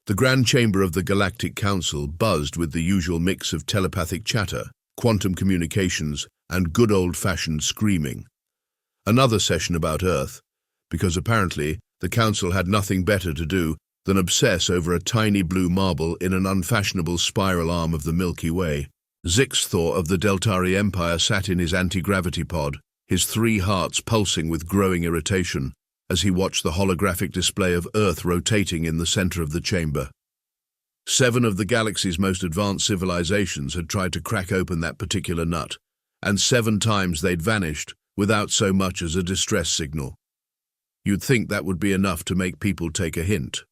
The Grand Chamber of the Galactic Council buzzed with the usual mix of telepathic chatter, quantum communications, and good old-fashioned screaming. Another session about Earth, because apparently the Council had nothing better to do than obsess over a tiny blue marble in an unfashionable spiral arm of the Milky Way. Zixthor of the Deltari Empire sat in his anti-gravity pod, his 3 hearts pulsing with growing irritation, as he watched the holographic display of Earth rotating in the center of the chamber. 7 of the galaxy's most advanced civilizations had tried to crack open that particular nut, and 7 times they'd vanished without so much as a distress signal. You'd think that would be enough to make people take a hint.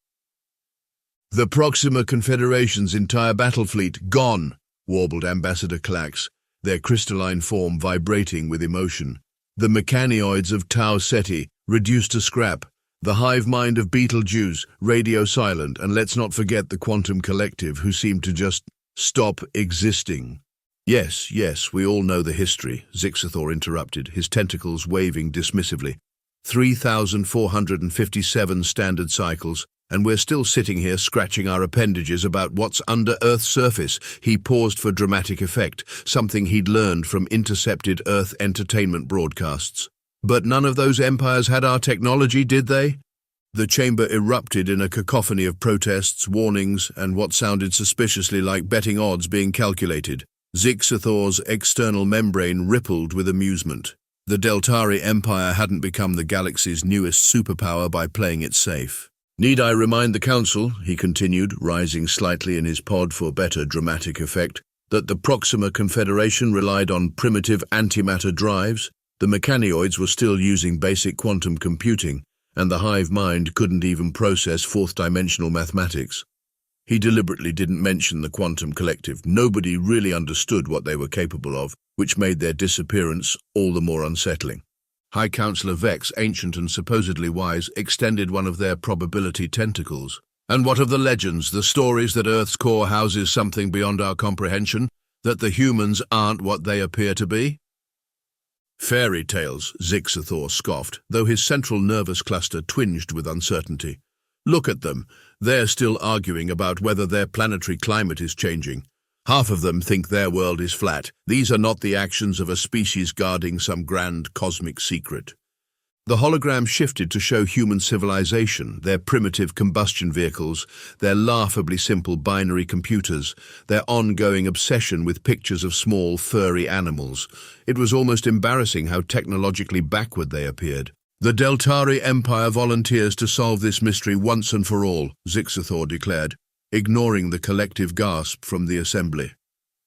"The Proxima Confederation's entire battle fleet gone," warbled Ambassador Clax, their crystalline form vibrating with emotion. "The mechanioids of Tau Ceti reduced to scrap, the hive mind of Betelgeuse radio silent, and let's not forget the Quantum Collective, who seemed to just stop existing." Yes, we all know the history," Zixthor interrupted, his tentacles waving dismissively. 3,457 standard cycles, and we're still sitting here scratching our appendages about what's under Earth's surface. He paused for dramatic effect, something he'd learned from intercepted Earth entertainment broadcasts. "But none of those empires had our technology, did they?" The chamber erupted in a cacophony of protests, warnings, and what sounded suspiciously like betting odds being calculated. Zixthor's external membrane rippled with amusement. The Deltari Empire hadn't become the galaxy's newest superpower by playing it safe. "Need I remind the Council," he continued, rising slightly in his pod for better dramatic effect, "that the Proxima Confederation relied on primitive antimatter drives? The mechanioids were still using basic quantum computing, and the hive mind couldn't even process fourth-dimensional mathematics." He deliberately didn't mention the Quantum Collective. Nobody really understood what they were capable of, which made their disappearance all the more unsettling. High Counselor Vex, ancient and supposedly wise, extended one of their probability tentacles. "And what of the legends, the stories that Earth's core houses something beyond our comprehension, that the humans aren't what they appear to be?" "Fairy tales," Zixthor scoffed, though his central nervous cluster twinged with uncertainty. "Look at them. They're still arguing about whether their planetary climate is changing. Half of them think their world is flat. These are not the actions of a species guarding some grand cosmic secret." The hologram shifted to show human civilization, their primitive combustion vehicles, their laughably simple binary computers, their ongoing obsession with pictures of small, furry animals. It was almost embarrassing how technologically backward they appeared. "The Deltari Empire volunteers to solve this mystery once and for all," Zixthor declared, ignoring the collective gasp from the assembly.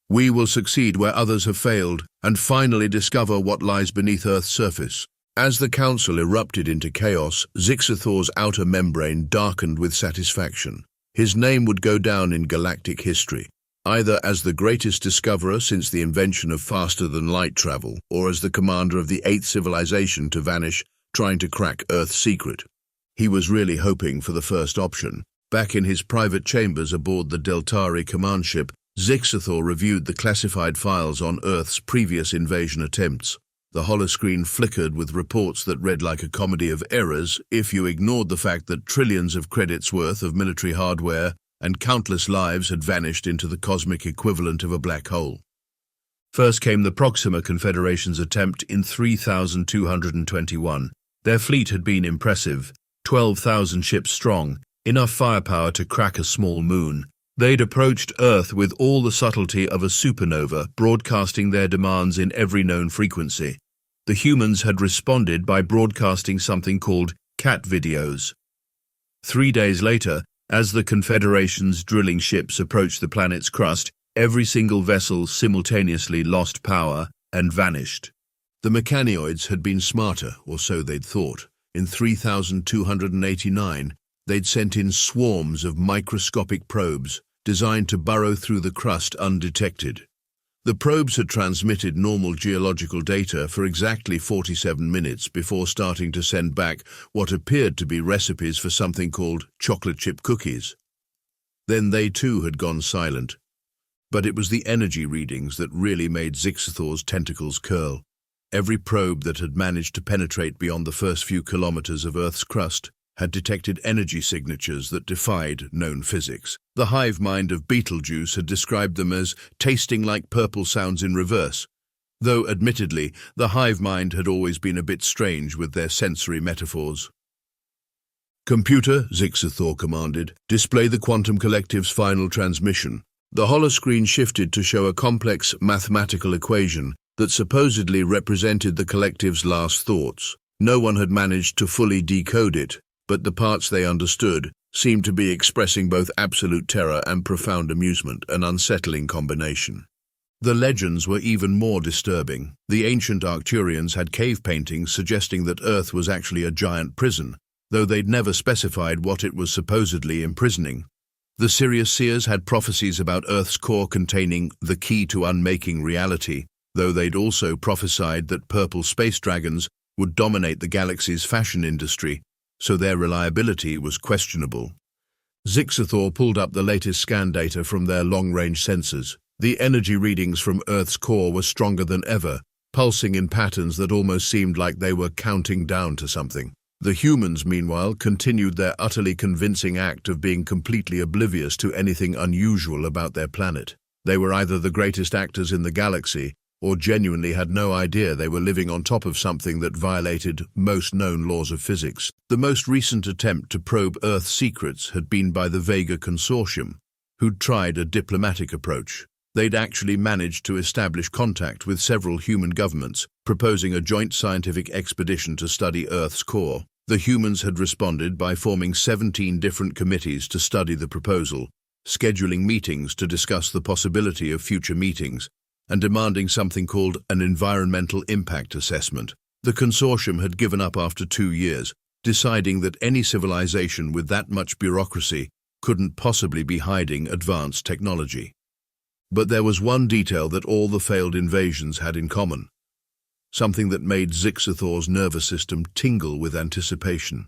"We will succeed where others have failed, and finally discover what lies beneath Earth's surface." As the Council erupted into chaos, Zixthor's outer membrane darkened with satisfaction. His name would go down in galactic history, either as the greatest discoverer since the invention of faster-than-light travel, or as the commander of the 8th civilization to vanish trying to crack Earth's secret. He was really hoping for the first option. Back in his private chambers aboard the Deltari command ship, Zixthor reviewed the classified files on Earth's previous invasion attempts. The holoscreen flickered with reports that read like a comedy of errors if you ignored the fact that trillions of credits worth of military hardware and countless lives had vanished into the cosmic equivalent of a black hole. First came the Proxima Confederation's attempt in 3221. Their fleet had been impressive, 12,000 ships strong, enough firepower to crack a small moon. They'd approached Earth with all the subtlety of a supernova, broadcasting their demands in every known frequency. The humans had responded by broadcasting something called cat videos. 3 days later, as the Confederation's drilling ships approached the planet's crust, every single vessel simultaneously lost power and vanished. The mechanioids had been smarter, or so they'd thought. In 3289, they'd sent in swarms of microscopic probes designed to burrow through the crust undetected. The probes had transmitted normal geological data for exactly 47 minutes before starting to send back what appeared to be recipes for something called chocolate chip cookies. Then they too had gone silent. But it was the energy readings that really made Zixthor's tentacles curl. Every probe that had managed to penetrate beyond the first few kilometers of Earth's crust had detected energy signatures that defied known physics. The hive mind of Betelgeuse had described them as tasting like purple sounds in reverse, though admittedly the hive mind had always been a bit strange with their sensory metaphors. "Computer," Zixathor commanded, "display the Quantum Collective's final transmission." The holoscreen shifted to show a complex mathematical equation that supposedly represented the collective's last thoughts. No one had managed to fully decode it, but the parts they understood seemed to be expressing both absolute terror and profound amusement, an unsettling combination. The legends were even more disturbing. The ancient Arcturians had cave paintings suggesting that Earth was actually a giant prison, though they'd never specified what it was supposedly imprisoning. The Sirius Seers had prophecies about Earth's core containing the key to unmaking reality, though they'd also prophesied that purple space dragons would dominate the galaxy's fashion industry, so their reliability was questionable. Zixathor pulled up the latest scan data from their long-range sensors. The energy readings from Earth's core were stronger than ever, pulsing in patterns that almost seemed like they were counting down to something. The humans, meanwhile, continued their utterly convincing act of being completely oblivious to anything unusual about their planet. They were either the greatest actors in the galaxy, or genuinely had no idea they were living on top of something that violated most known laws of physics. The most recent attempt to probe Earth's secrets had been by the Vega Consortium, who'd tried a diplomatic approach. They'd actually managed to establish contact with several human governments, proposing a joint scientific expedition to study Earth's core. The humans had responded by forming 17 different committees to study the proposal, scheduling meetings to discuss the possibility of future meetings, and demanding something called an environmental impact assessment. The consortium had given up after 2 years, deciding that any civilization with that much bureaucracy couldn't possibly be hiding advanced technology. But there was one detail that all the failed invasions had in common, something that made Zixathor's nervous system tingle with anticipation.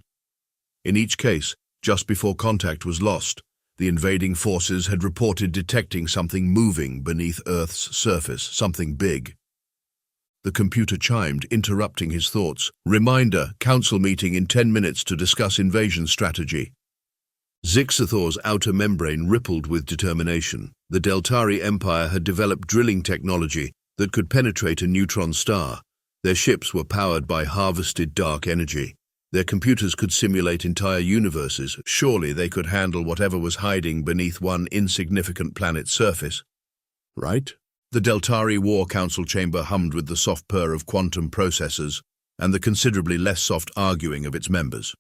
In each case, just before contact was lost, the invading forces had reported detecting something moving beneath Earth's surface, something big. The computer chimed, interrupting his thoughts. "Reminder, council meeting in 10 minutes to discuss invasion strategy." Zixathor's outer membrane rippled with determination. The Deltari Empire had developed drilling technology that could penetrate a neutron star. Their ships were powered by harvested dark energy. Their computers could simulate entire universes. Surely they could handle whatever was hiding beneath one insignificant planet's surface. Right? The Deltari War Council chamber hummed with the soft purr of quantum processors and the considerably less soft arguing of its members.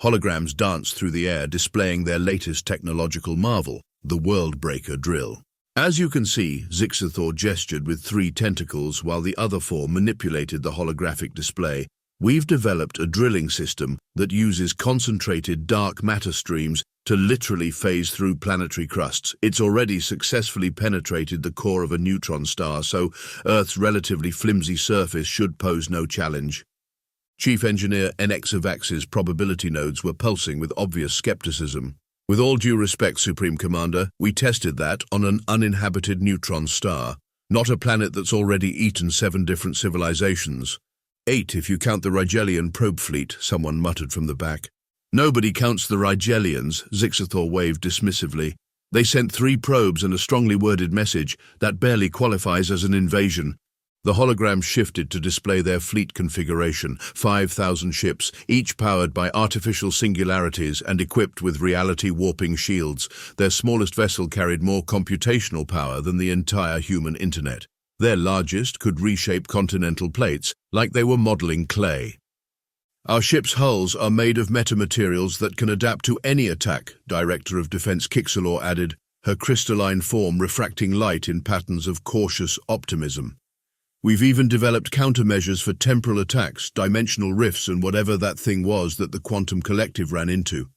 Holograms danced through the air, displaying their latest technological marvel, the World-Breaker drill. As you can see, Zixathor gestured with 3 tentacles while the other 4 manipulated the holographic display. "We've developed a drilling system that uses concentrated dark matter streams to literally phase through planetary crusts. It's already successfully penetrated the core of a neutron star, so Earth's relatively flimsy surface should pose no challenge." Chief Engineer NXavax's probability nodes were pulsing with obvious skepticism. "With all due respect, Supreme Commander, we tested that on an uninhabited neutron star, not a planet that's already eaten 7 different civilizations. 8 if you count the Rigelian probe fleet," someone muttered from the back. "Nobody counts the Rigelians," Zixathor waved dismissively. "They sent 3 probes and a strongly worded message that barely qualifies as an invasion." The hologram shifted to display their fleet configuration, 5,000 ships, each powered by artificial singularities and equipped with reality-warping shields. Their smallest vessel carried more computational power than the entire human internet. Their largest could reshape continental plates, like they were modeling clay. "Our ship's hulls are made of metamaterials that can adapt to any attack," Director of Defense Kixelor added, her crystalline form refracting light in patterns of cautious optimism. "We've even developed countermeasures for temporal attacks, dimensional rifts, and whatever that thing was that the Quantum Collective ran into."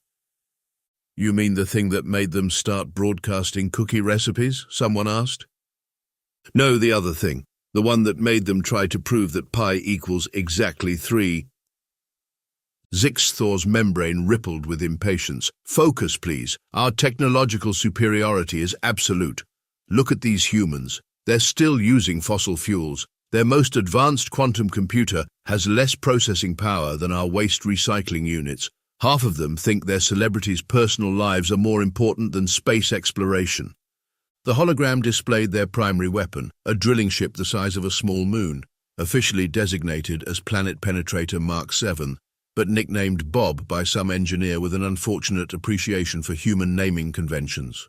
"You mean the thing that made them start broadcasting cookie recipes?" someone asked. "No, the other thing. The one that made them try to prove that pi equals exactly 3. Zixathor's membrane rippled with impatience. "Focus, please. Our technological superiority is absolute. Look at these humans. They're still using fossil fuels. Their most advanced quantum computer has less processing power than our waste recycling units. Half of them think their celebrities' personal lives are more important than space exploration. The hologram displayed their primary weapon, a drilling ship the size of a small moon, officially designated as Planet Penetrator Mark 7, but nicknamed Bob by some engineer with an unfortunate appreciation for human naming conventions.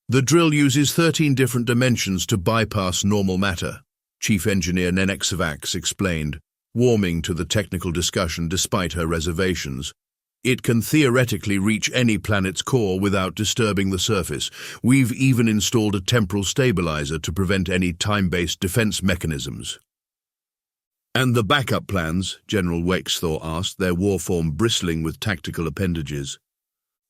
The drill uses 13 different dimensions to bypass normal matter, Chief Engineer Nenexavax explained, warming to the technical discussion despite her reservations. It can theoretically reach any planet's core without disturbing the surface. We've even installed a temporal stabilizer to prevent any time-based defense mechanisms. And the backup plans? General Wexthor asked, their warform bristling with tactical appendages.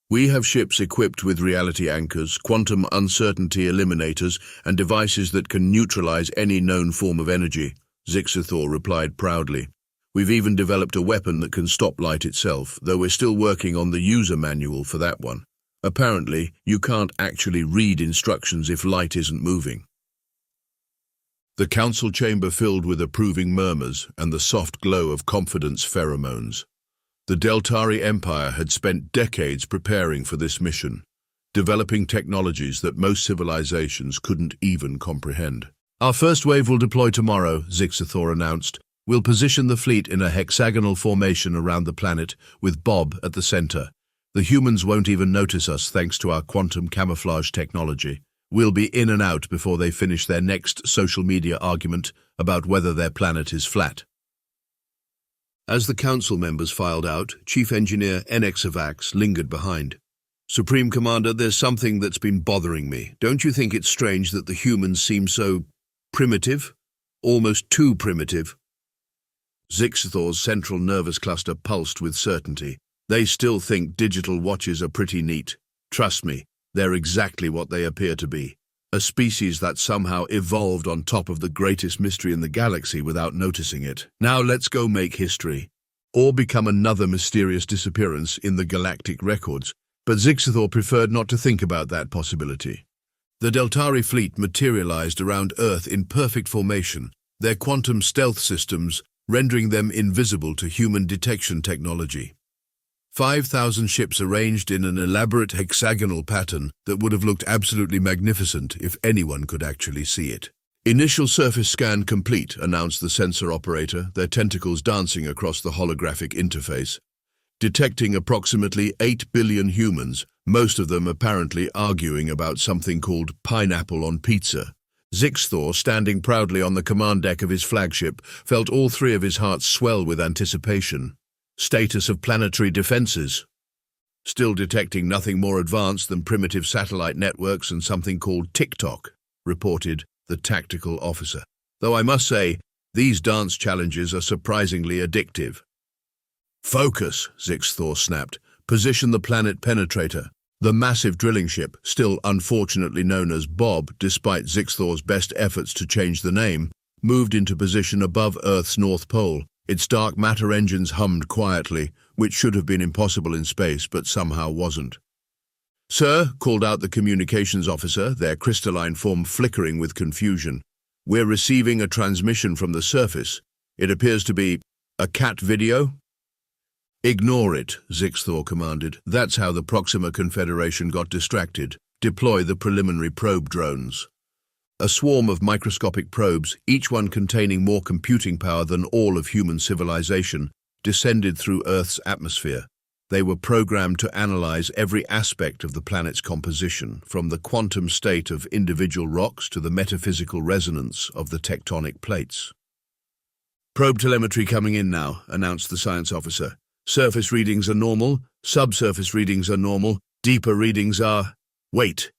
We have ships equipped with reality anchors, quantum uncertainty eliminators, and devices that can neutralize any known form of energy, Zixathor replied proudly. We've even developed a weapon that can stop light itself, though we're still working on the user manual for that one. Apparently, you can't actually read instructions if light isn't moving. The council chamber filled with approving murmurs and the soft glow of confidence pheromones. The Deltari Empire had spent decades preparing for this mission, developing technologies that most civilizations couldn't even comprehend. Our first wave will deploy tomorrow, Zixathor announced. We'll position the fleet in a hexagonal formation around the planet, with Bob at the center. The humans won't even notice us thanks to our quantum camouflage technology. We'll be in and out before they finish their next social media argument about whether their planet is flat. As the council members filed out, Chief Engineer Nenexavax lingered behind. Supreme Commander, there's something that's been bothering me. Don't you think it's strange that the humans seem so primitive? Almost too primitive. Zixathor's central nervous cluster pulsed with certainty. They still think digital watches are pretty neat. Trust me, they're exactly what they appear to be. A species that somehow evolved on top of the greatest mystery in the galaxy without noticing it. Now let's go make history. Or become another mysterious disappearance in the galactic records. But Zixathor preferred not to think about that possibility. The Deltari fleet materialized around Earth in perfect formation, their quantum stealth systems rendering them invisible to human detection technology. 5,000 ships arranged in an elaborate hexagonal pattern that would have looked absolutely magnificent if anyone could actually see it. Initial surface scan complete, announced the sensor operator, their tentacles dancing across the holographic interface. Detecting approximately 8 billion humans, most of them apparently arguing about something called pineapple on pizza. Zixathor, standing proudly on the command deck of his flagship, felt all three of his hearts swell with anticipation. Status of planetary defenses. Still detecting nothing more advanced than primitive satellite networks and something called TikTok, reported the tactical officer. Though I must say, these dance challenges are surprisingly addictive. Focus, Zixathor snapped. Position the Planet Penetrator. The massive drilling ship, still unfortunately known as Bob, despite Zixathor's best efforts to change the name, moved into position above Earth's North Pole. Its dark matter engines hummed quietly, which should have been impossible in space, but somehow wasn't. Sir, called out the communications officer, their crystalline form flickering with confusion. We're receiving a transmission from the surface. It appears to be a cat video? Ignore it, Zixathor commanded. That's how the Proxima Confederation got distracted. Deploy the preliminary probe drones. A swarm of microscopic probes, each one containing more computing power than all of human civilization, descended through Earth's atmosphere. They were programmed to analyze every aspect of the planet's composition, from the quantum state of individual rocks to the metaphysical resonance of the tectonic plates. Probe telemetry coming in now, announced the science officer. Surface readings are normal, subsurface readings are normal, deeper readings are... Wait!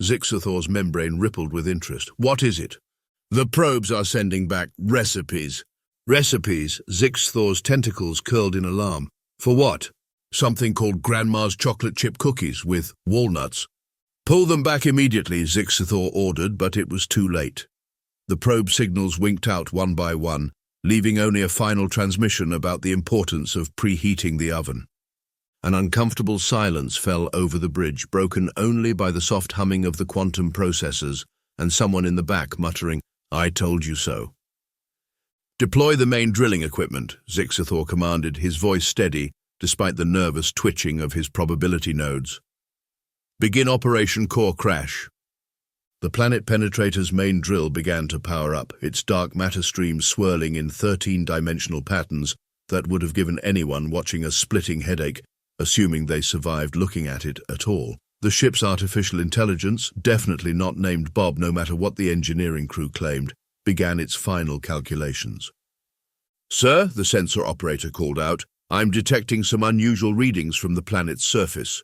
Zixathor's membrane rippled with interest. What is it? The probes are sending back recipes. Recipes? Zixathor's tentacles curled in alarm. For what? Something called Grandma's chocolate chip cookies with walnuts. Pull them back immediately, Zixathor ordered, but it was too late. The probe signals winked out one by one, leaving only a final transmission about the importance of preheating the oven. An uncomfortable silence fell over the bridge, broken only by the soft humming of the quantum processors and someone in the back muttering, "I told you so." Deploy the main drilling equipment, Zixathor commanded, his voice steady, despite the nervous twitching of his probability nodes. Begin Operation Core Crash. The planet penetrator's main drill began to power up, its dark matter stream swirling in 13-dimensional patterns that would have given anyone watching a splitting headache, assuming they survived looking at it at all. The ship's artificial intelligence, definitely not named Bob no matter what the engineering crew claimed, began its final calculations. "Sir," the sensor operator called out, "I'm detecting some unusual readings from the planet's surface."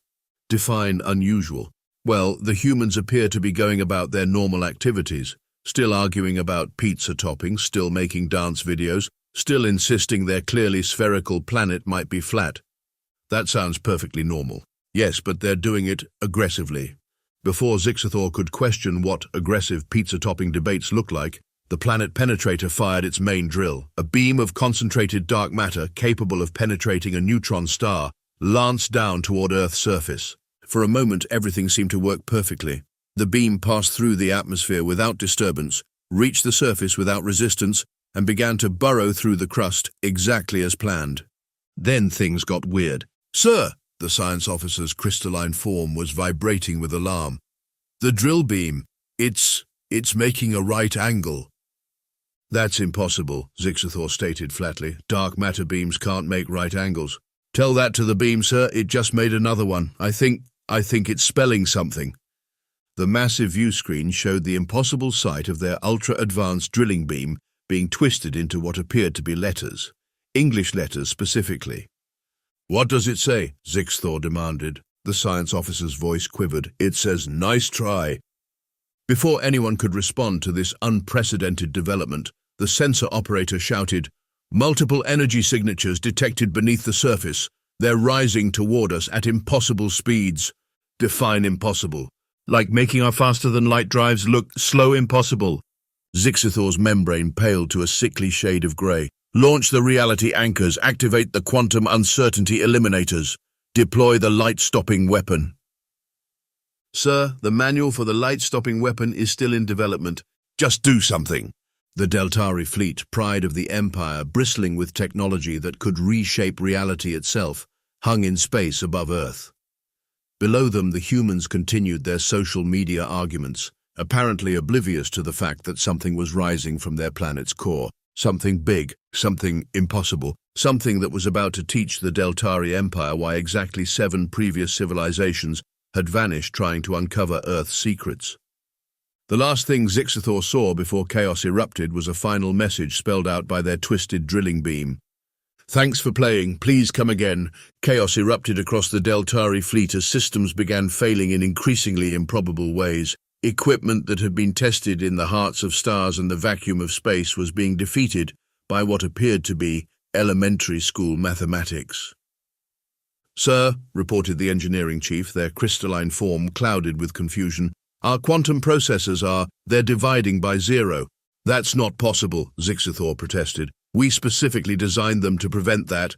Define unusual. Well, the humans appear to be going about their normal activities, still arguing about pizza toppings, still making dance videos, still insisting their clearly spherical planet might be flat. That sounds perfectly normal. Yes, but they're doing it aggressively. Before Zixathor could question what aggressive pizza-topping debates look like, the planet penetrator fired its main drill. A beam of concentrated dark matter capable of penetrating a neutron star lanced down toward Earth's surface. For a moment, everything seemed to work perfectly. The beam passed through the atmosphere without disturbance, reached the surface without resistance, and began to burrow through the crust exactly as planned. Then things got weird. "Sir!" The science officer's crystalline form was vibrating with alarm. "The drill beam, it's making a right angle." "That's impossible," Zixathor stated flatly. "Dark matter beams can't make right angles." "Tell that to the beam, sir. It just made another one. I think it's spelling something." The massive view screen showed the impossible sight of their ultra-advanced drilling beam being twisted into what appeared to be letters. English letters specifically. "What does it say?" Zixathor demanded. The science officer's voice quivered. "It says, 'Nice try.'" Before anyone could respond to this unprecedented development, the sensor operator shouted, "Multiple energy signatures detected beneath the surface. They're rising toward us at impossible speeds." "Define impossible." "Like making our faster-than-light drives look slow impossible." Zixathor's membrane paled to a sickly shade of grey. "Launch the reality anchors, activate the quantum uncertainty eliminators, deploy the light-stopping weapon." "Sir, the manual for the light-stopping weapon is still in development. Just do something." The Deltari fleet, pride of the Empire, bristling with technology that could reshape reality itself, hung in space above Earth. Below them, the humans continued their social media arguments, apparently oblivious to the fact that something was rising from their planet's core. Something big, something impossible, something that was about to teach the Deltari Empire why exactly 7 previous civilizations had vanished trying to uncover Earth's secrets. The last thing Zixathor saw before chaos erupted was a final message spelled out by their twisted drilling beam. "Thanks for playing. Please come again." Chaos erupted across the Deltari fleet as systems began failing in increasingly improbable ways. Equipment that had been tested in the hearts of stars and the vacuum of space was being defeated by what appeared to be elementary school mathematics. "Sir," reported the engineering chief, their crystalline form clouded with confusion, "our quantum processors they're dividing by 0. "That's not possible," Zixathor protested. "We specifically designed them to prevent that."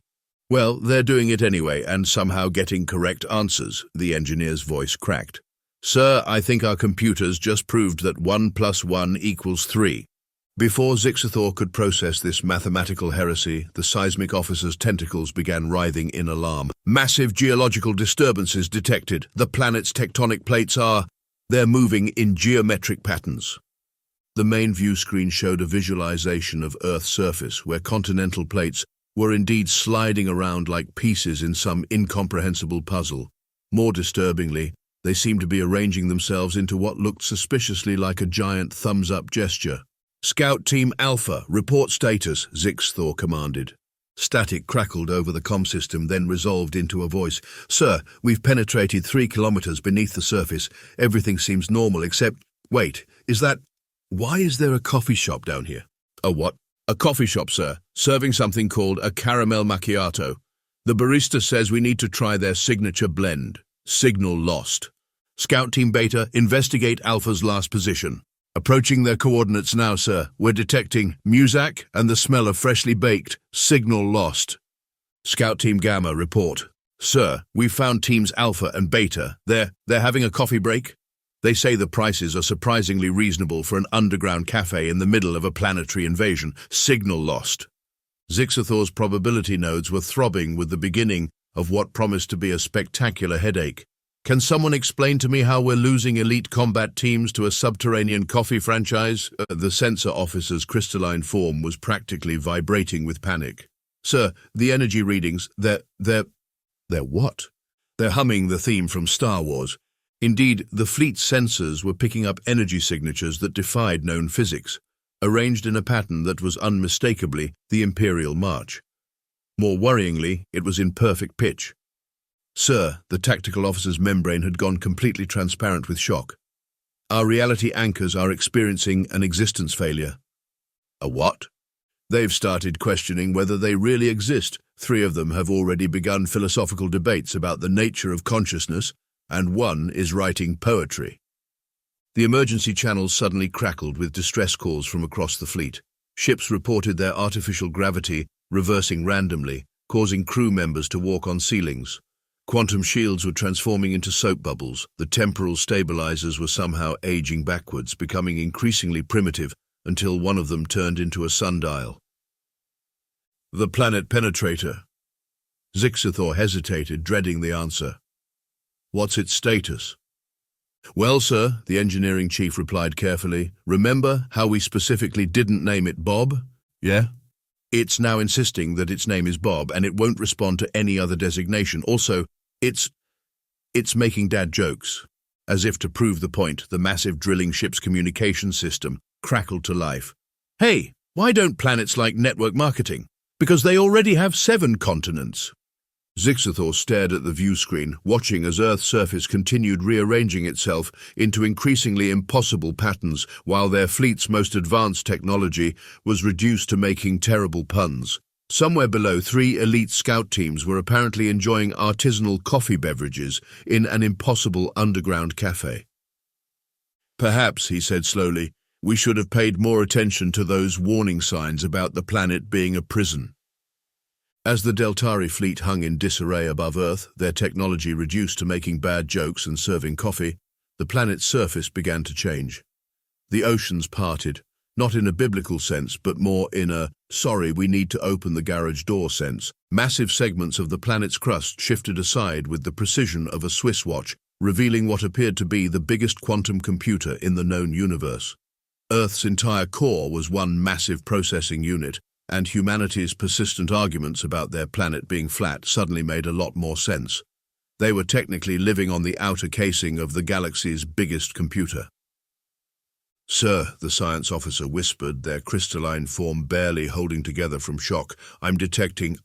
"Well, they're doing it anyway and somehow getting correct answers," the engineer's voice cracked. "Sir, I think our computers just proved that 1 + 1 = 3. Before Zixathor could process this mathematical heresy, the seismic officer's tentacles began writhing in alarm. "Massive geological disturbances detected. The planet's tectonic plates they're moving in geometric patterns." The main view screen showed a visualization of Earth's surface, where continental plates were indeed sliding around like pieces in some incomprehensible puzzle. More disturbingly, they seemed to be arranging themselves into what looked suspiciously like a giant thumbs-up gesture. "Scout Team Alpha, report status," Zixathor commanded. Static crackled over the comm system, then resolved into a voice. "Sir, we've penetrated 3 kilometers beneath the surface. Everything seems normal except... Wait, why is there a coffee shop down here?" "A what?" "A coffee shop, sir, serving something called a caramel macchiato. The barista says we need to try their signature blend. Signal lost. Scout Team Beta, investigate Alpha's last position." "Approaching their coordinates now, sir. We're detecting Muzak and the smell of freshly baked. Signal lost." "Scout Team Gamma, report." "Sir, we've found Teams Alpha and Beta. They're having a coffee break. They say the prices are surprisingly reasonable for an underground cafe in the middle of a planetary invasion. Signal lost." Zixathor's probability nodes were throbbing with the beginning of what promised to be a spectacular headache. Can someone explain to me how we're losing elite combat teams to a subterranean coffee franchise? The sensor officer's crystalline form was practically vibrating with panic. Sir, the energy readings, they're what? They're humming the theme from Star Wars. Indeed, the fleet's sensors were picking up energy signatures that defied known physics, arranged in a pattern that was unmistakably the Imperial March. More worryingly, it was in perfect pitch. Sir, the tactical officer's membrane had gone completely transparent with shock. Our reality anchors are experiencing an existence failure. A what? They've started questioning whether they really exist. 3 of them have already begun philosophical debates about the nature of consciousness, and 1 is writing poetry. The emergency channels suddenly crackled with distress calls from across the fleet. Ships reported their artificial gravity reversing randomly, causing crew members to walk on ceilings. Quantum shields were transforming into soap bubbles. The temporal stabilizers were somehow aging backwards, becoming increasingly primitive until one of them turned into a sundial. The planet penetrator. Zixathor hesitated, dreading the answer. What's its status? Well, sir, the engineering chief replied carefully. Remember how we specifically didn't name it Bob? Yeah? It's now insisting that its name is Bob, and it won't respond to any other designation. Also, it's making dad jokes. As if to prove the point, the massive drilling ship's communication system crackled to life. Hey, why don't planets like network marketing? Because they already have 7 continents. Zixathor stared at the view screen, watching as Earth's surface continued rearranging itself into increasingly impossible patterns, while their fleet's most advanced technology was reduced to making terrible puns. Somewhere below, 3 elite scout teams were apparently enjoying artisanal coffee beverages in an impossible underground cafe. Perhaps, he said slowly, we should have paid more attention to those warning signs about the planet being a prison. As the Deltari fleet hung in disarray above Earth, their technology reduced to making bad jokes and serving coffee, the planet's surface began to change. The oceans parted, not in a biblical sense, but more in a, sorry, we need to open the garage door sense. Massive segments of the planet's crust shifted aside with the precision of a Swiss watch, revealing what appeared to be the biggest quantum computer in the known universe. Earth's entire core was one massive processing unit, and humanity's persistent arguments about their planet being flat suddenly made a lot more sense. They were technically living on the outer casing of the galaxy's biggest computer. Sir, the science officer whispered, their crystalline form barely holding together from shock. I'm detecting.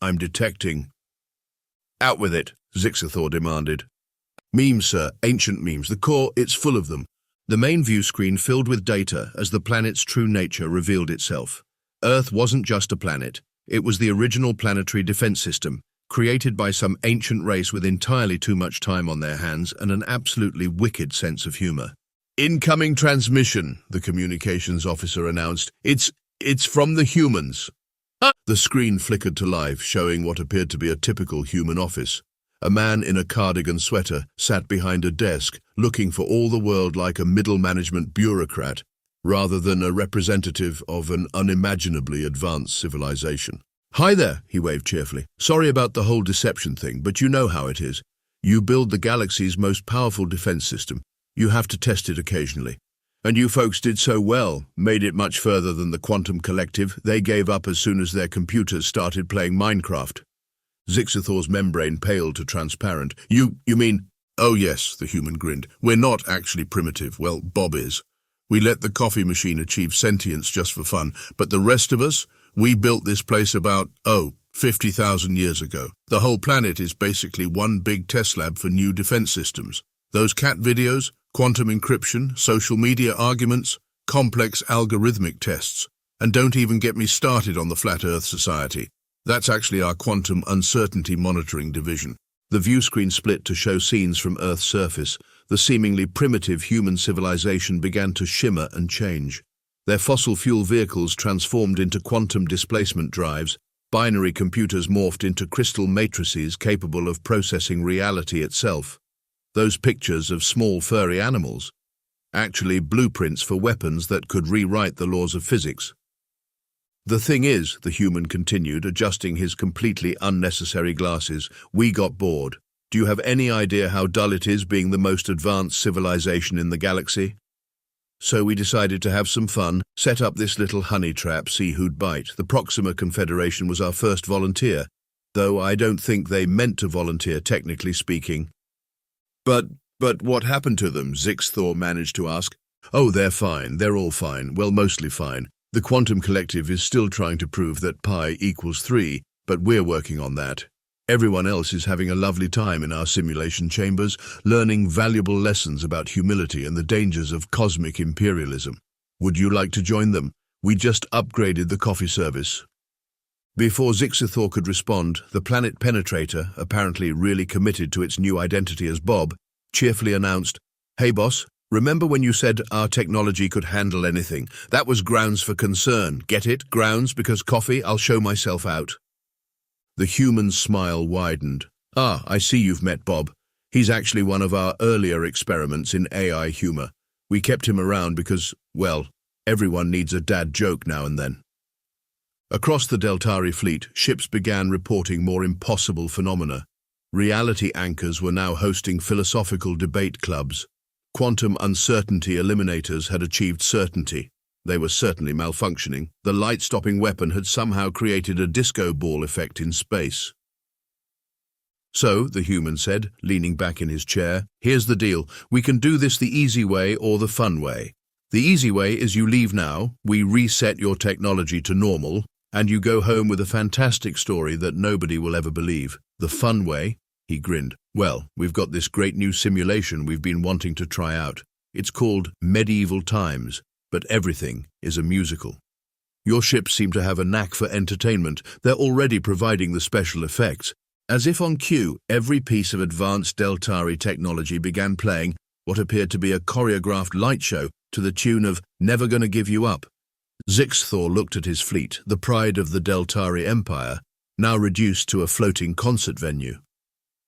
Out with it, Zixathor demanded. Memes, sir, ancient memes. The core, it's full of them. The main view screen filled with data as the planet's true nature revealed itself. Earth wasn't just a planet. It was the original planetary defense system, created by some ancient race with entirely too much time on their hands and an absolutely wicked sense of humor. Incoming transmission, the communications officer announced. It's from the humans. The screen flickered to life, showing what appeared to be a typical human office. A man in a cardigan sweater sat behind a desk, looking for all the world like a middle management bureaucrat, rather than a representative of an unimaginably advanced civilization. Hi there, he waved cheerfully. Sorry about the whole deception thing, but you know how it is. You build the galaxy's most powerful defense system. You have to test it occasionally. And you folks did so well, made it much further than the Quantum Collective. They gave up as soon as their computers started playing Minecraft. Zixathor's membrane paled to transparent. You mean? Oh yes, the human grinned. We're not actually primitive. Well, Bob is. We let the coffee machine achieve sentience just for fun, but the rest of us, we built this place about, 50,000 years ago. The whole planet is basically one big test lab for new defense systems. Those cat videos, quantum encryption, social media arguments, complex algorithmic tests. And don't even get me started on the Flat Earth Society. That's actually our quantum uncertainty monitoring division. The view screen split to show scenes from Earth's surface. The seemingly primitive human civilization began to shimmer and change. Their fossil fuel vehicles transformed into quantum displacement drives. Binary computers morphed into crystal matrices capable of processing reality itself. Those pictures of small furry animals, actually blueprints for weapons that could rewrite the laws of physics. The thing is, the human continued, adjusting his completely unnecessary glasses, we got bored. Do you have any idea how dull it is being the most advanced civilization in the galaxy? So we decided to have some fun, set up this little honey trap, see who'd bite. The Proxima Confederation was our first volunteer, though I don't think they meant to volunteer, technically speaking. But what happened to them? Zixthor managed to ask. Oh, they're fine. They're all fine. Well, mostly fine. The Quantum Collective is still trying to prove that pi equals 3, but we're working on that. Everyone else is having a lovely time in our simulation chambers, learning valuable lessons about humility and the dangers of cosmic imperialism. Would you like to join them? We just upgraded the coffee service. Before Zixthor could respond, the planet penetrator, apparently really committed to its new identity as Bob, cheerfully announced, "Hey boss, remember when you said our technology could handle anything? That was grounds for concern. Get it? Grounds because coffee? I'll show myself out." The human's smile widened. "Ah, I see you've met Bob. He's actually one of our earlier experiments in AI humor. We kept him around because, well, everyone needs a dad joke now and then." Across the Deltari fleet, ships began reporting more impossible phenomena. Reality anchors were now hosting philosophical debate clubs. Quantum uncertainty eliminators had achieved certainty. They were certainly malfunctioning. The light-stopping weapon had somehow created a disco ball effect in space. "So," the human said, leaning back in his chair, "here's the deal. We can do this the easy way or the fun way. The easy way is you leave now, we reset your technology to normal, and you go home with a fantastic story that nobody will ever believe. The fun way," he grinned, "well, we've got this great new simulation we've been wanting to try out. It's called Medieval Times, but everything is a musical. Your ships seem to have a knack for entertainment. They're already providing the special effects. As if on cue, every piece of advanced Deltari technology began playing what appeared to be a choreographed light show to the tune of Never Gonna Give You Up." Zixthor looked at his fleet, the pride of the Deltari Empire, now reduced to a floating concert venue.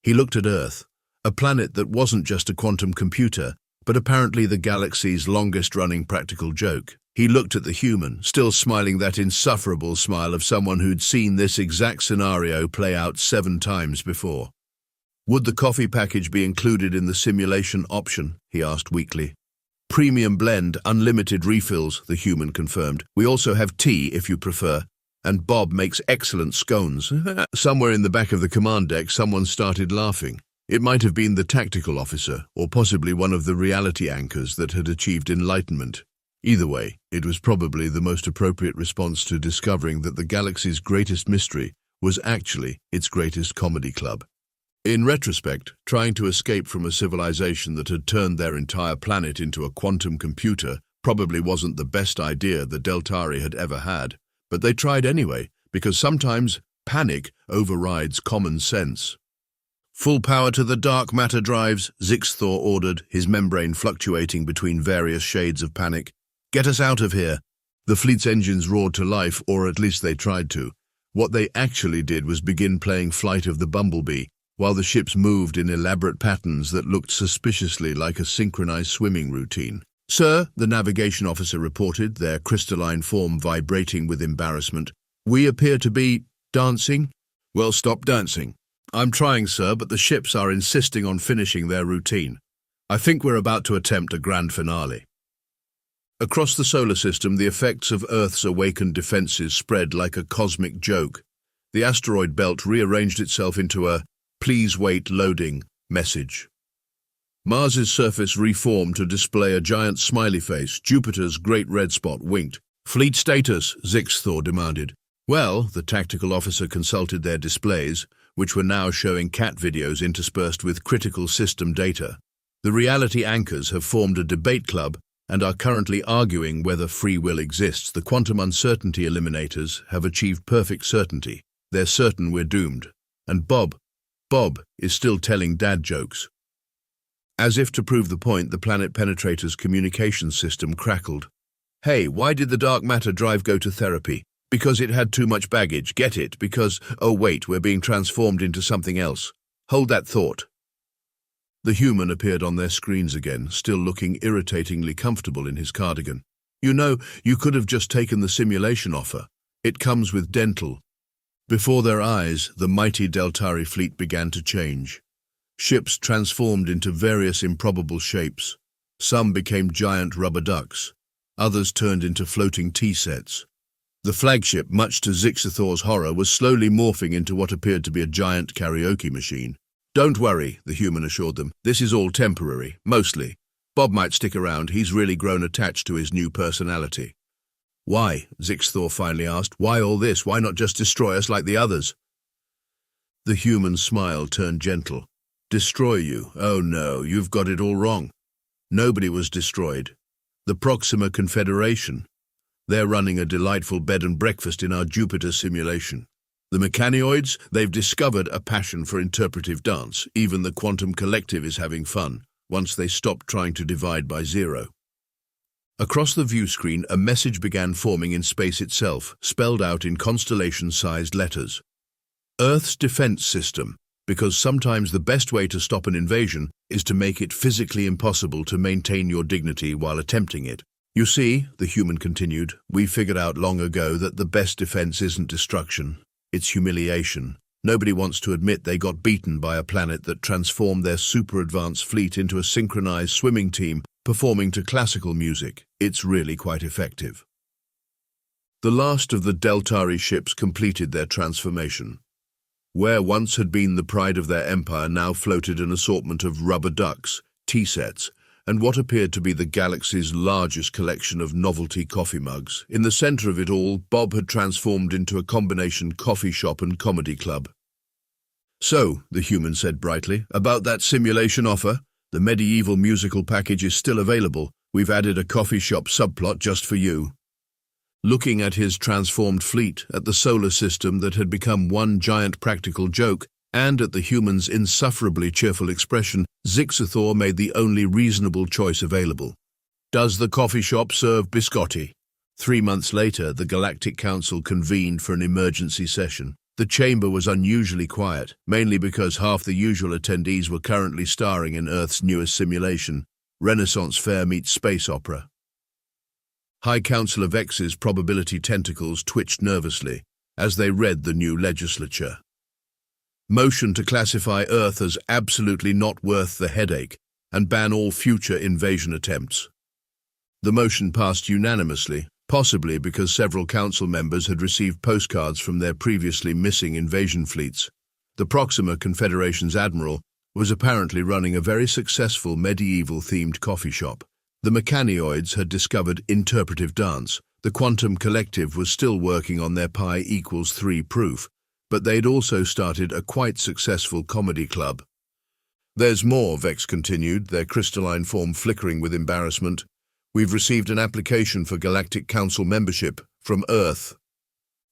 He looked at Earth, a planet that wasn't just a quantum computer, but apparently the galaxy's longest-running practical joke. He looked at the human, still smiling that insufferable smile of someone who'd seen this exact scenario play out 7 times before. "Would the coffee package be included in the simulation option?" he asked weakly. "Premium blend, unlimited refills," the human confirmed. "We also have tea if you prefer. And Bob makes excellent scones." Somewhere in the back of the command deck, someone started laughing. It might have been the tactical officer, or possibly one of the reality anchors that had achieved enlightenment. Either way, it was probably the most appropriate response to discovering that the galaxy's greatest mystery was actually its greatest comedy club. In retrospect, trying to escape from a civilization that had turned their entire planet into a quantum computer probably wasn't the best idea the Deltari had ever had, but they tried anyway, because sometimes panic overrides common sense. "Full power to the dark matter drives," Zixthor ordered, his membrane fluctuating between various shades of panic. "Get us out of here." The fleet's engines roared to life, or at least they tried to. What they actually did was begin playing Flight of the Bumblebee, while the ships moved in elaborate patterns that looked suspiciously like a synchronized swimming routine. "Sir," the navigation officer reported, their crystalline form vibrating with embarrassment, "we appear to be dancing." "Well, stop dancing." "I'm trying, sir, but the ships are insisting on finishing their routine. I think we're about to attempt a grand finale." Across the solar system, the effects of Earth's awakened defenses spread like a cosmic joke. The asteroid belt rearranged itself into a "please wait loading" message. Mars's surface reformed to display a giant smiley face. Jupiter's great red spot winked. "Fleet status," Zixthor demanded. Well, the tactical officer consulted their displays, which were now showing cat videos interspersed with critical system data. The reality anchors have formed a debate club and are currently arguing whether free will exists. The quantum uncertainty eliminators have achieved perfect certainty. They're certain we're doomed. And Bob is still telling dad jokes. As if to prove the point, the planet penetrator's communication system crackled. "Hey, why did the dark matter drive go to therapy? Because it had too much baggage. Get it? Because, oh wait, we're being transformed into something else. Hold that thought." The human appeared on their screens again, still looking irritatingly comfortable in his cardigan. "You know, you could have just taken the simulation offer. It comes with dental. Before their eyes, the mighty Deltari fleet began to change. Ships transformed into various improbable shapes. Some became giant rubber ducks. Others turned into floating tea sets. The flagship, much to Zixathor's horror, was slowly morphing into what appeared to be a giant karaoke machine. "Don't worry," the human assured them. "This is all temporary, mostly. Bob might stick around. He's really grown attached to his new personality." "Why?" Zixathor finally asked. "Why all this? Why not just destroy us like the others?" The human's smile turned gentle. "Destroy you? Oh no, you've got it all wrong. Nobody was destroyed. The Proxima Confederation. They're running a delightful bed and breakfast in our Jupiter simulation. The Mechanioids, they've discovered a passion for interpretive dance. Even the Quantum Collective is having fun, once they stopped trying to divide by zero." Across the view screen, a message began forming in space itself, spelled out in constellation-sized letters. "Earth's defense system, because sometimes the best way to stop an invasion is to make it physically impossible to maintain your dignity while attempting it. You see," the human continued, "we figured out long ago that the best defense isn't destruction, it's humiliation. Nobody wants to admit they got beaten by a planet that transformed their super-advanced fleet into a synchronized swimming team performing to classical music. It's really quite effective." The last of the Deltari ships completed their transformation. Where once had been the pride of their empire now floated an assortment of rubber ducks, tea sets, and what appeared to be the galaxy's largest collection of novelty coffee mugs. In the center of it all, Bob had transformed into a combination coffee shop and comedy club. "So," the human said brightly, "about that simulation offer, the medieval musical package is still available. We've added a coffee shop subplot just for you." Looking at his transformed fleet, at the solar system that had become one giant practical joke, and at the human's insufferably cheerful expression, Zixathor made the only reasonable choice available. "Does the coffee shop serve biscotti?" 3 months later, the Galactic Council convened for an emergency session. The chamber was unusually quiet, mainly because half the usual attendees were currently starring in Earth's newest simulation, Renaissance Fair meets space opera. High Council of X's probability tentacles twitched nervously as they read the new legislature. Motion to classify Earth as absolutely not worth the headache and ban all future invasion attempts. The motion passed unanimously, possibly because several council members had received postcards from their previously missing invasion fleets. The Proxima Confederation's admiral was apparently running a very successful medieval-themed coffee shop. The Mechanioids had discovered interpretive dance. The Quantum Collective was still working on their pi=3 proof, but they'd also started a quite successful comedy club. "There's more," Vex continued, their crystalline form flickering with embarrassment. "We've received an application for Galactic Council membership from Earth."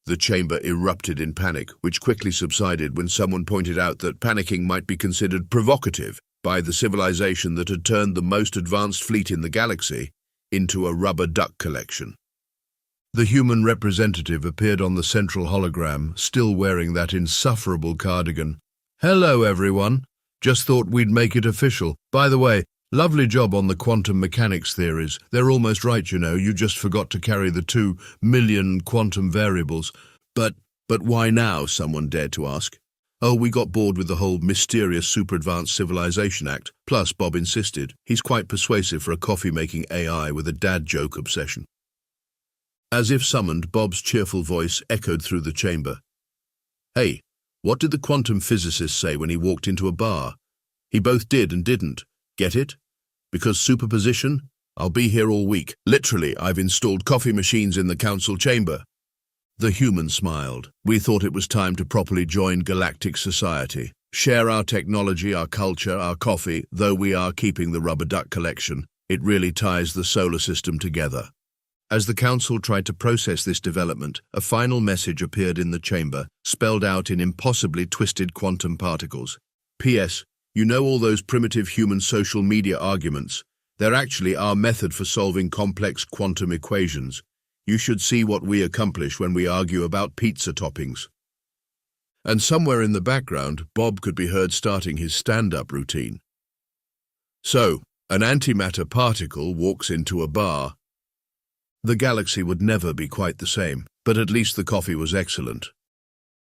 The chamber erupted in panic, which quickly subsided when someone pointed out that panicking might be considered provocative by the civilization that had turned the most advanced fleet in the galaxy into a rubber duck collection. The human representative appeared on the central hologram, still wearing that insufferable cardigan. "Hello, everyone. Just thought we'd make it official. By the way, lovely job on the quantum mechanics theories. They're almost right, you know. You just forgot to carry the 2 million quantum variables. But why now?" someone dared to ask. "Oh, we got bored with the whole mysterious super-advanced civilization act. Plus, Bob insisted. He's quite persuasive for a coffee-making AI with a dad joke obsession." As if summoned, Bob's cheerful voice echoed through the chamber. "Hey, what did the quantum physicist say when he walked into a bar? He both did and didn't. Get it? Because superposition? I'll be here all week. Literally, I've installed coffee machines in the council chamber." The human smiled. "We thought it was time to properly join galactic society. Share our technology, our culture, our coffee, though we are keeping the rubber duck collection. It really ties the solar system together." As the council tried to process this development, a final message appeared in the chamber, spelled out in impossibly twisted quantum particles. "P.S. You know all those primitive human social media arguments? They're actually our method for solving complex quantum equations. You should see what we accomplish when we argue about pizza toppings." And somewhere in the background, Bob could be heard starting his stand-up routine. So, an antimatter particle walks into a bar. The galaxy would never be quite the same. But at least the coffee was excellent.